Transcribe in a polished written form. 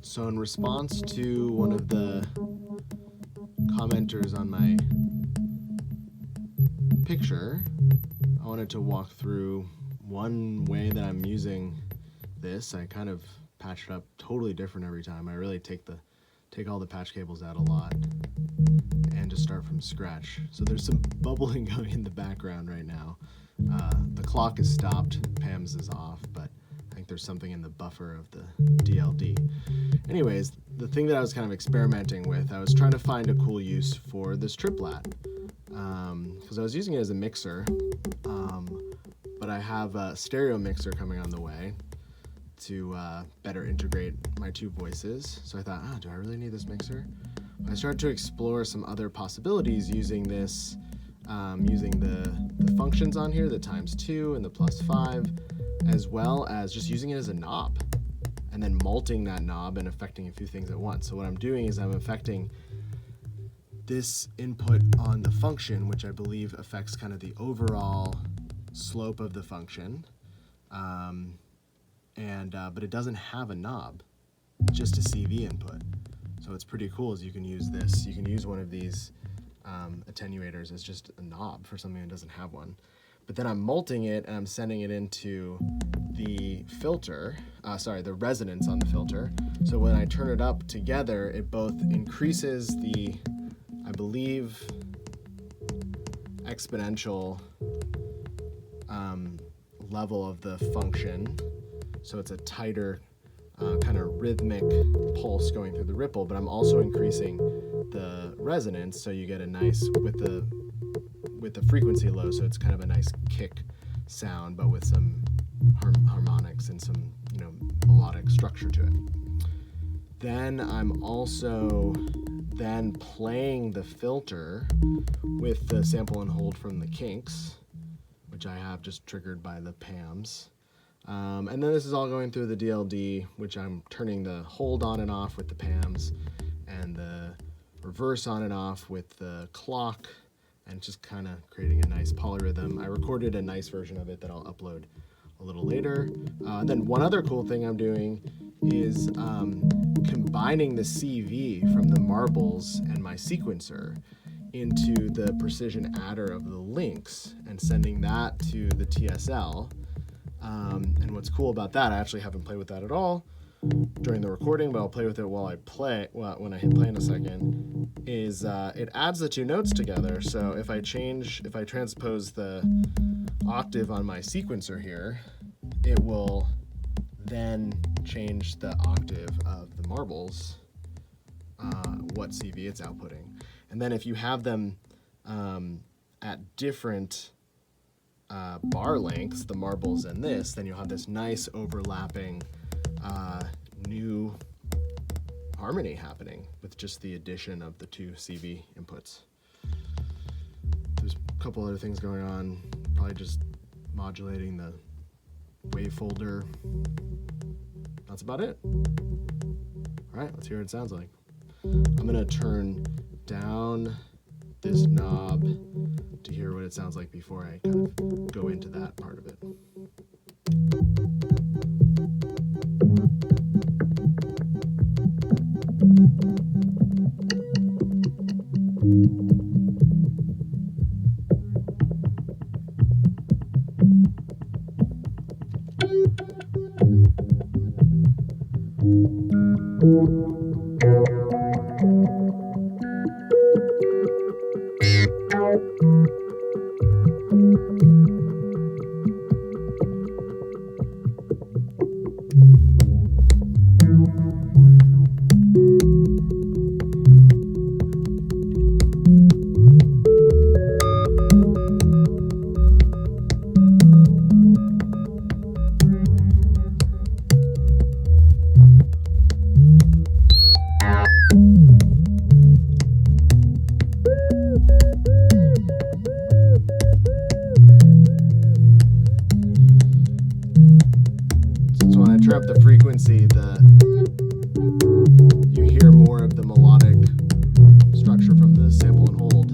So in response to one of the commenters on my picture, I wanted to walk through one way that I'm using this. I kind of patch it up totally different every time. I really take all the patch cables out a lot and just start from scratch. So there's some bubbling going in the background right now. The clock is stopped, Pam's is off, but I think there's something in the buffer of the DLD. Anyways, the thing that I was kind of experimenting with, I was trying to find a cool use for this triplet, because I was using it as a mixer, but I have a stereo mixer coming on the way to better integrate my two voices. So I thought, do I really need this mixer? I started to explore some other possibilities using this, using the functions on here, the ×2 and the +5, as well as just using it as a knob and then multing that knob and affecting a few things at once. So what I'm doing is I'm affecting this input on the function, which I believe affects kind of the overall slope of the function, but it doesn't have a knob, it's just a CV input. So it's pretty cool is you can use this. You can use one of these attenuators as just a knob for something that doesn't have one. But then I'm multing it and I'm sending it into the filter, the resonance on the filter. So when I turn it up together, it both increases the, I believe, exponential level of the function. So it's a tighter kind of rhythmic pulse going through the ripple, but I'm also increasing the resonance, so you get a nice, with the frequency low, so it's kind of a nice kick sound, but with some harmonics and some, melodic structure to it. Then I'm also then playing the filter with the sample and hold from the Kinks, which I have just triggered by the PAMs. And then this is all going through the DLD, which I'm turning the hold on and off with the PAMs and the reverse on and off with the clock, and just kind of creating a nice polyrhythm. I recorded a nice version of it that I'll upload a little later. And then one other cool thing I'm doing is combining the CV from the marbles and my sequencer into the precision adder of the Lynx and sending that to the TSL. And what's cool about that, I actually haven't played with that at all during the recording, but I'll play with it while I play, when I hit play in a second, is it adds the two notes together. So if I transpose the octave on my sequencer here, it will then change the octave of the marbles, what CV it's outputting. And then if you have them at different bar lengths, the marbles and this, then you'll have this nice overlapping new harmony happening with just the addition of the two CV inputs. There's a couple other things going on, probably just modulating the wave folder. That's about it. All right, let's hear what it sounds like. I'm gonna turn down this knob to hear what it sounds like before I kind of go into that part of it. Turn up the frequency, you hear more of the melodic structure from the sample and hold.